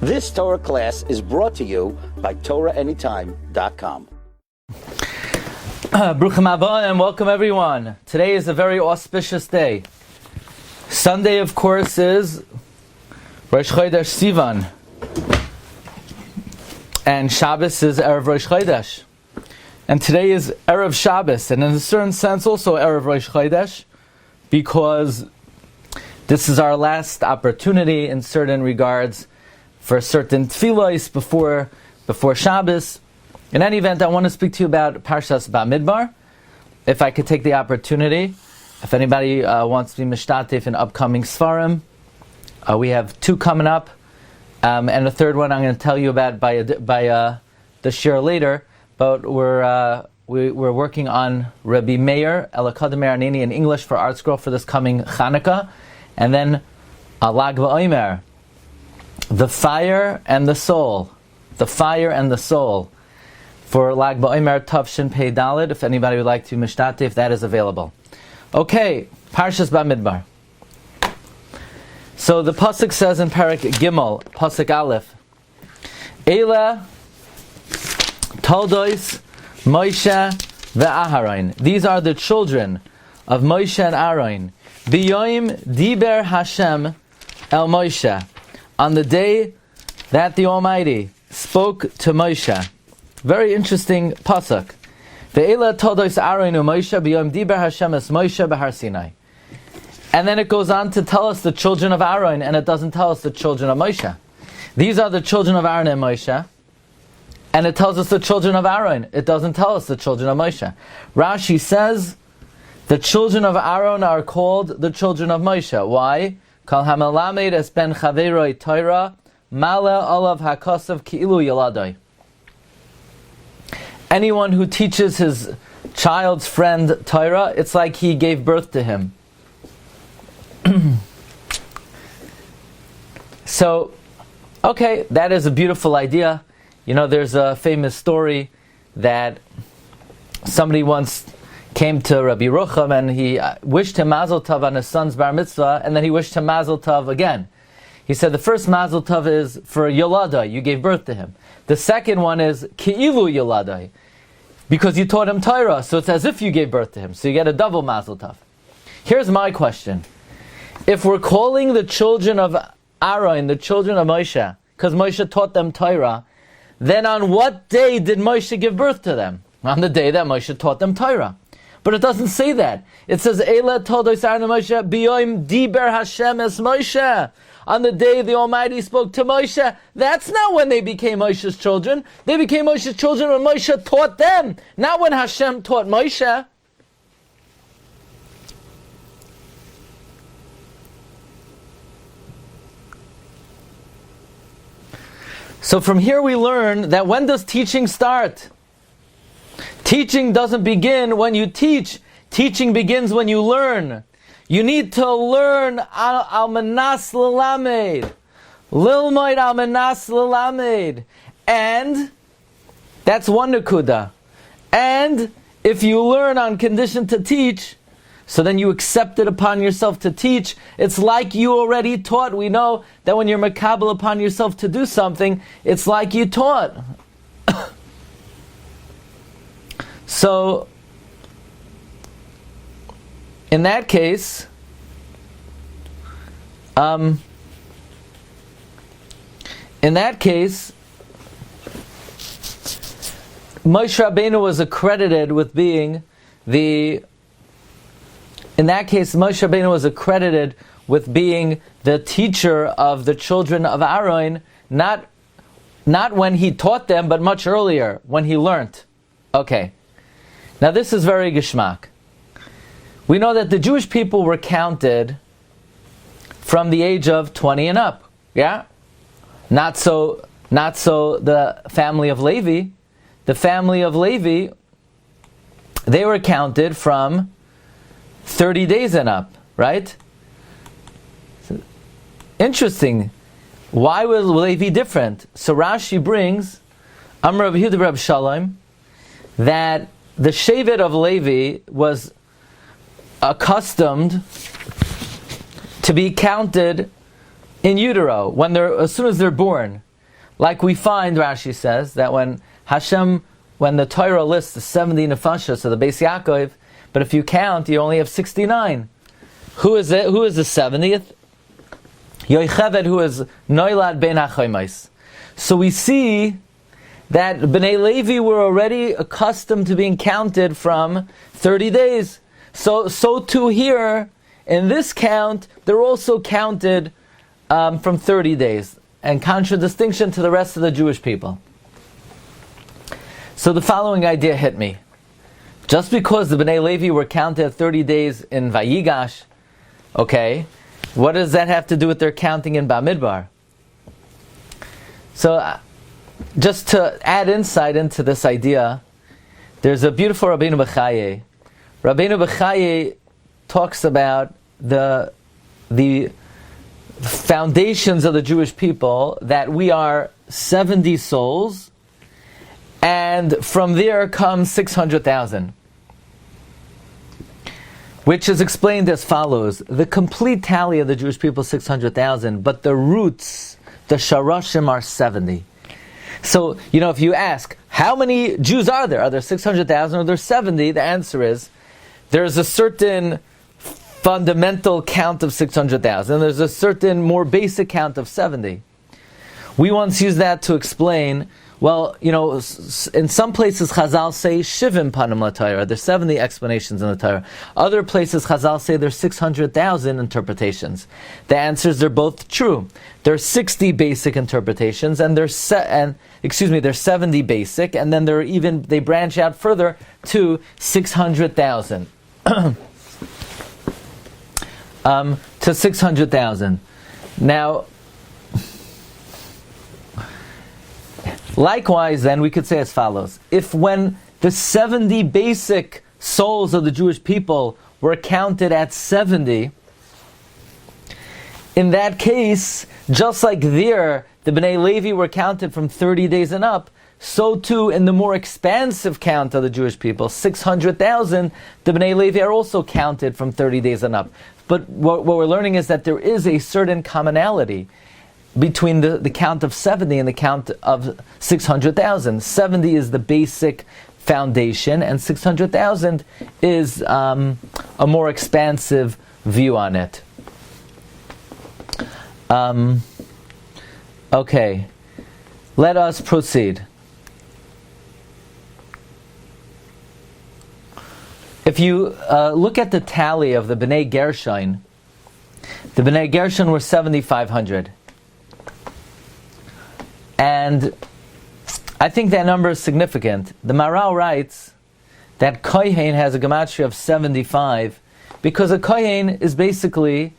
This Torah class is brought to you by TorahAnytime.com. Bruchim haba and welcome everyone. Today is a very auspicious day. Sunday, of course, is Rosh Chodesh Sivan. And Shabbos is Erev Rosh Chodesh. And today is Erev Shabbos, and in a certain sense also Erev Rosh Chodesh, because this is our last opportunity in certain regards for certain tefillos before Shabbos. In any event, I want to speak to you about Parshas Bamidbar. If I could take the opportunity, if anybody wants to be mishtatif in upcoming Svarim, we have two coming up, and the third one I'm going to tell you about by the Shiur later. But we're working on Rabbi Meir Elakad Me'arnini in English for Art Scroll for this coming Chanukah, and then Lag Ba'omer, the fire and the soul, for Lag Ba'omer Tavshin Pei Daled. If anybody would like to mishtatif, that is available. Okay, Parshas Bamidbar. So the pasuk says in Parak Gimel, pasuk Aleph, Eila Toldois Moshe ve'Aharon. These are the children of Moshe and Aaron. B'yoim diber Hashem el Moshe. On the day that the Almighty spoke to Moshe. Very interesting pasuk. Ve'ela Toldois Aaron u'Moshe b'yoim diber Hashem es Moshe b'Har Sinai. And then it goes on to tell us the children of Aaron, and it doesn't tell us the children of Moshe. These are the children of Aaron and Moshe. And it tells us the children of Aaron. It doesn't tell us the children of Moshe. Rashi says the children of Aaron are called the children of Moshe. Why? Kal hamelamed es ben chaveroi Torah mala olav hakosav ki'ilu yaladoi. Anyone who teaches his child's friend Torah, it's like he gave birth to him. So, okay, that is a beautiful idea. You know, there's a famous story that somebody once came to Rabbi Rucham and he wished him Mazel Tov on his son's bar mitzvah, and then he wished him Mazel Tov again. He said the first Mazel Tov is for Yolada, you gave birth to him. The second one is Ki'ilu Yolada, because you taught him Torah, so it's as if you gave birth to him. So you get a double Mazel Tov. Here's my question. If we're calling the children of Aaron the children of Moshe, because Moshe taught them Torah, then on what day did Moshe give birth to them? On the day that Moshe taught them Torah. But it doesn't say that. It says, Eila Toldois Aaron Moshe b'yoim diber Hashem es Moshe. On the day the Almighty spoke to Moshe. That's not when they became Moshe's children. They became Moshe's children when Moshe taught them, not when Hashem taught Moshe. So from here we learn that when does teaching start? Teaching doesn't begin when you teach. Teaching begins when you learn. You need to learn al manas l'lamed. Lilmoid al manas l'lamed. And that's one nekuda. And if you learn on condition to teach, so then you accept it upon yourself to teach. It's like you already taught. We know that when you're makabel upon yourself to do something, it's like you taught. So, in that case, Moshe Rabbeinu was accredited with being the teacher of the children of Aaron, not when he taught them, but much earlier, when he learned. Okay. Now this is very geschmack. We know that the Jewish people were counted from the age of 20 and up. Yeah? Not so the family of Levi. The family of Levi, they were counted from 30 days and up, right? Interesting. Why was Levi different? So Rashi brings, Amar Rabbi Yehuda Reb Shalom, that the Shevet of Levi was accustomed to be counted in utero as soon as they're born. like we find, Rashi says, that when the Torah lists the 70 nefashos of the Beis Yaakov, but if you count, you only have 69. Who is it? Who is the 70th? Yocheved, who is Noilad ben HaChoimos. So we see that Bnei Levi were already accustomed to being counted from 30 days. So too here, in this count, they're also counted from 30 days, and contradistinction to the rest of the Jewish people. So the following idea hit me. Just because the Bnei Levi were counted 30 days in Vayigash, okay, what does that have to do with their counting in Bamidbar? So, just to add insight into this idea, there's a beautiful Rabbeinu Bechaye. Rabbeinu Bechaye talks about the foundations of the Jewish people, that we are 70 souls, and from there comes 600,000. Which is explained as follows. The complete tally of the Jewish people is 600,000, but the roots, the Sharashim, are 70. So, if you ask, how many Jews are there? Are there 600,000 or are there 70? The answer is, there's a certain fundamental count of 600,000. There's a certain more basic count of 70. We once used that to explain, well, in some places Chazal say Shivim Panim LaTorah. There's 70 explanations in the Torah. Other places Chazal say there's 600,000 interpretations. The answers are both true. There's 60 basic interpretations, and there's 70 basic, and then they branch out further to 600,000. To 600,000. Now, likewise, then, we could say as follows. If when the 70 basic souls of the Jewish people were counted at 70, in that case, just like there, the Bnei Levi were counted from 30 days and up, so too in the more expansive count of the Jewish people, 600,000, the Bnei Levi are also counted from 30 days and up. But what we're learning is that there is a certain commonality between the count of 70 and the count of 600,000. 70 is the basic foundation, and 600,000 is a more expansive view on it. Okay, let us proceed. If you look at the tally of the Bnei Gershon, the Bnei Gershon were 7,500. And I think that number is significant. The Maral writes that Kohen has a gematria of 75 because a Kohen is basically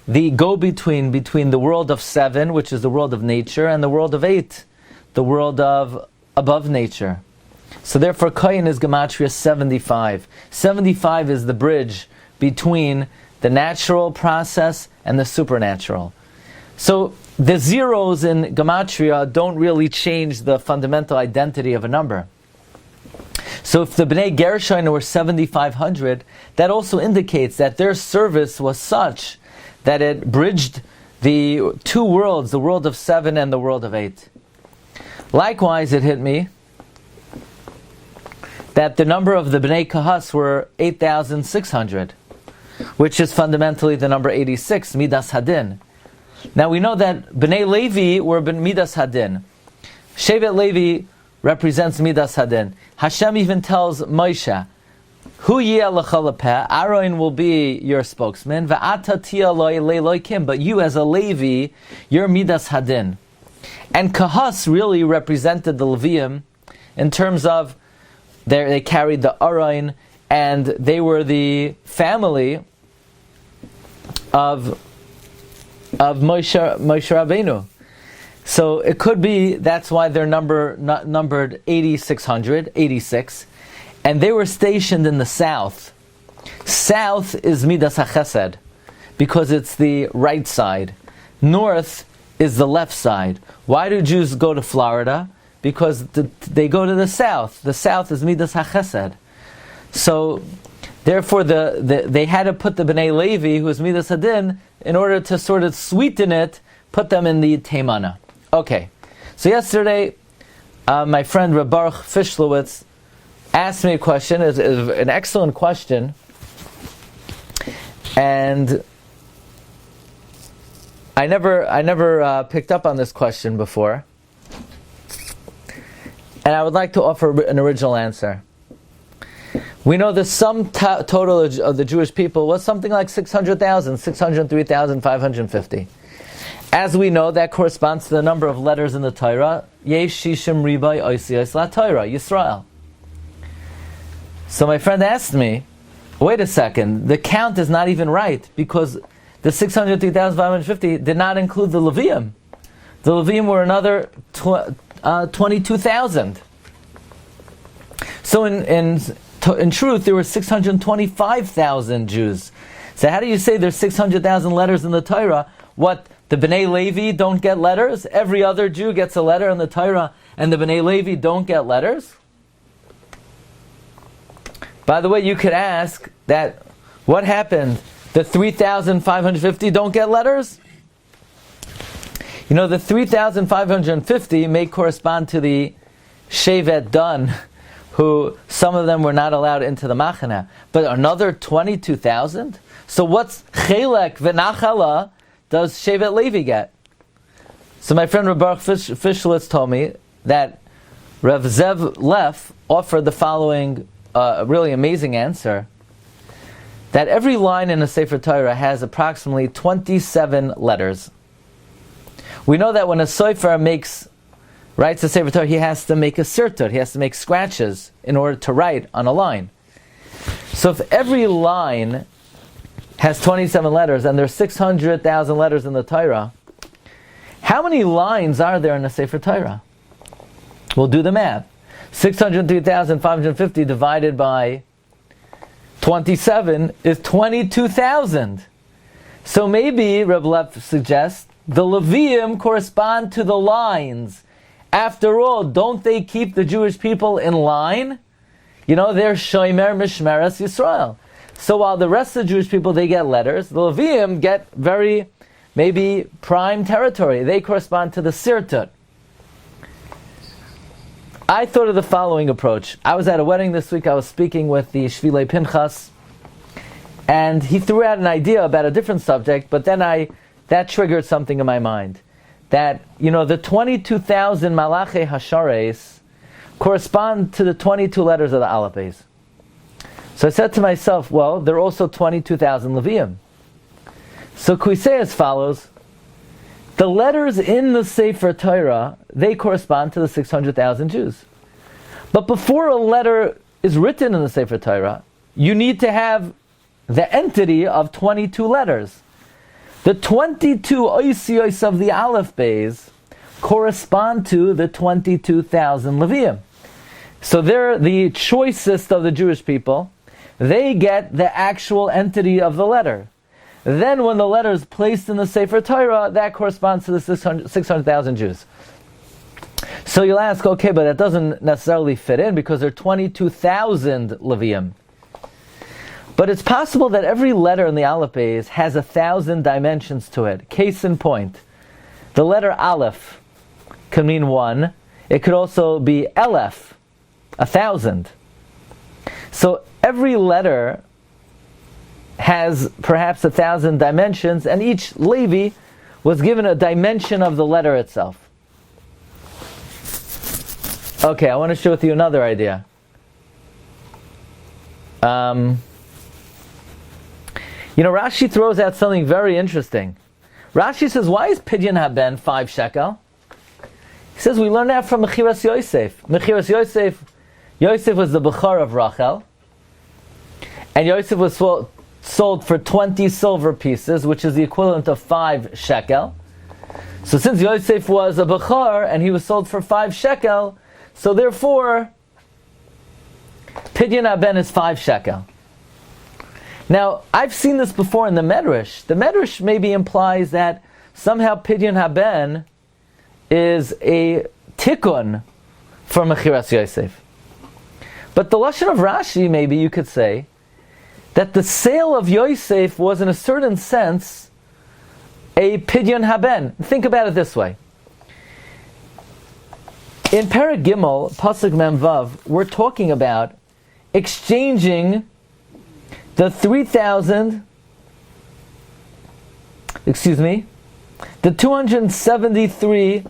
the go-between between the world of 7, which is the world of nature, and the world of 8, the world of above nature. So therefore Kohen is gematria 75. 75 is the bridge between the natural process and the supernatural. So the zeros in gematria don't really change the fundamental identity of a number. So if the Bnei Gershon were 7,500, that also indicates that their service was such that it bridged the two worlds, the world of 7 and the world of 8. Likewise, it hit me that the number of the Bnei Kahas were 8,600, which is fundamentally the number 86, Midas Hadin. Now we know that Bnei Levi were Midas Hadin. Shevet Levi represents Midas Hadin. Hashem even tells Moshe, Hu yeh lecha lepeh, Aaron will be your spokesman, va'ata tia loy le'loikim, but you as a Levi, you're Midas Hadin. And Kahas really represented the Levium in terms of they carried the Aron, and they were the family of Moshe Rabbeinu. So it could be that's why they're numbered 8,600, 86, and they were stationed in the south. South is Midas HaChesed, because it's the right side. North is the left side. Why do Jews go to Florida? Because they go to the south. The south is Midas HaChesed. So, therefore, they had to put the Bnei Levi, who is Midas Hadin, in order to sort of sweeten it, put them in the Teimana. Okay, So yesterday, my friend Rabbi Baruch Fishlowitz asked me a question. It's an excellent question, and I never picked up on this question before, and I would like to offer an original answer. We know the sum total of the Jewish people was something like 600,000, 603,550. As we know, that corresponds to the number of letters in the Torah. Yesh shishim ribai osiyos la Torah, Yisrael. So my friend asked me, wait a second, the count is not even right, because the 603,550 did not include the Levim. The Levim were another 22,000. So in truth, there were 625,000 Jews. So how do you say there's 600,000 letters in the Torah? What, the Bnei Levi don't get letters? Every other Jew gets a letter in the Torah, and the Bnei Levi don't get letters? By the way, you could ask that, what happened? The 3,550 don't get letters? You know, the 3,550 may correspond to the Shevet Dan, who some of them were not allowed into the Machana. But another 22,000? So what's Chelek v'Nachala does Shevet Levi get? So my friend Rabbi Baruch Fishlowitz told me that Rav Zev Leff offered the following really amazing answer, that every line in a Sefer Torah has approximately 27 letters. We know that when a Sofer writes a Sefer Torah, he has to make a sirtut, he has to make scratches in order to write on a line. So if every line has 27 letters, and there's 600,000 letters in the Torah, how many lines are there in a Sefer Torah? We'll do the math. 603,550 divided by 27 is 22,000. So maybe, Reb Lev suggests, the Levium correspond to the lines. After all, don't they keep the Jewish people in line? You know, they're Shomer Mishmeres Yisrael. So while the rest of the Jewish people, they get letters, the Levium get very, maybe, prime territory. They correspond to the Sirtut. I thought of the following approach. I was at a wedding this week. I was speaking with the Shvilei Pinchas, and he threw out an idea about a different subject, but then that triggered something in my mind. That, you know, the 22,000 Malachi Hashares correspond to the 22 letters of the Aleph Beis. So I said to myself, well, there are also 22,000 Levium. So we say as follows: the letters in the Sefer Torah, they correspond to the 600,000 Jews. But before a letter is written in the Sefer Torah, you need to have the entity of 22 letters. The 22 oisiyos of the Aleph Beis correspond to the 22,000 Levium. So they're the choicest of the Jewish people. They get the actual entity of the letter. Then when the letter is placed in the Sefer Torah, that corresponds to the 600,000 Jews. So you'll ask, okay, but that doesn't necessarily fit in because there are 22,000 Levium. But it's possible that every letter in the Aleph Beis has 1,000 dimensions to it. Case in point, the letter Aleph can mean 1. It could also be Elef, 1,000. So every letter has perhaps 1,000 dimensions, and each Levi was given a dimension of the letter itself. Okay, I want to share with you another idea. Rashi throws out something very interesting. Rashi says, why is Pidyon Haben 5 shekel? He says, we learned that from Mechiras Yosef. Mechiras Yosef, Yosef was the Bechor of Rachel, and Yosef was sold for 20 silver pieces, which is the equivalent of 5 shekel. So since Yosef was a Bechor, and he was sold for 5 shekel, so therefore, Pidyon Haben is 5 shekel. Now, I've seen this before in the Medrash. The Medrash maybe implies that somehow Pidyon Haben is a tikkun for Mechiras Yosef. But the Lashon of Rashi, maybe you could say, that the sale of Yosef was in a certain sense a Pidyon Haben. Think about it this way. In Perek Gimel, Pasuk Mem Vav, we're talking about exchanging the 273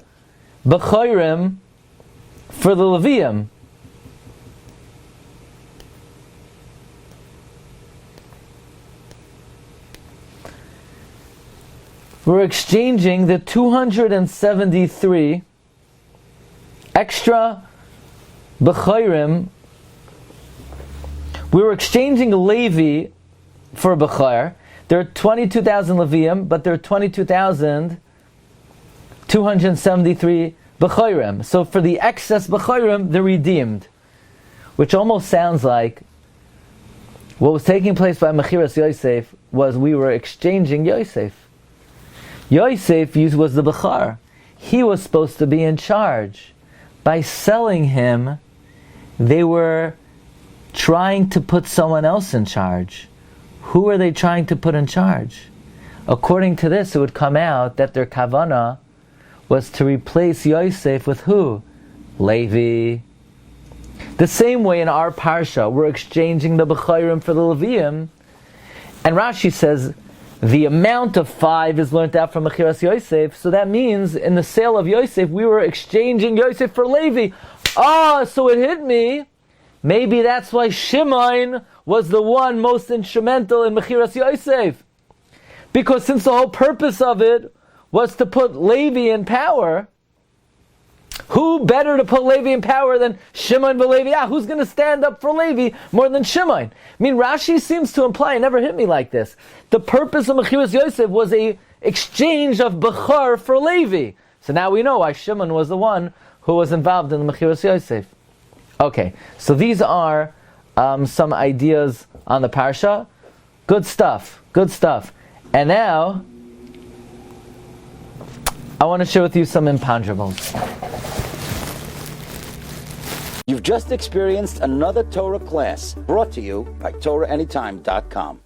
Bechayrim for the Leviyim. We're exchanging the 273 extra Bechayrim. We were exchanging Levi for Bechayr. There are 22,000 Leviyim, but there are 22,273 Bechayrim. So for the excess Bechayrim, they're redeemed. Which almost sounds like what was taking place by Mechiras Yosef was we were exchanging Yosef. Yosef was the Bechar. He was supposed to be in charge. By selling him, they were trying to put someone else in charge. Who are they trying to put in charge? According to this, it would come out that their kavana was to replace Yosef with who? Levi. The same way in our Parsha, we're exchanging the Bechayrim for the Leviyim. And Rashi says, the amount of 5 is learnt out from Mechiras Yosef, so that means in the sale of Yosef, we were exchanging Yosef for Levi. So it hit me. Maybe that's why Shimon was the one most instrumental in Mechiras Yosef. Because since the whole purpose of it was to put Levi in power, who better to put Levi in power than Shimon v'Levi? Who's going to stand up for Levi more than Shimon? I mean, Rashi seems to imply, it never hit me like this, the purpose of Mechiras Yosef was a exchange of Bechar for Levi. So now we know why Shimon was the one who was involved in the Mechiras Yosef. Okay, so these are some ideas on the Parsha. Good stuff. And now, I want to share with you some imponderables. You've just experienced another Torah class brought to you by TorahAnytime.com.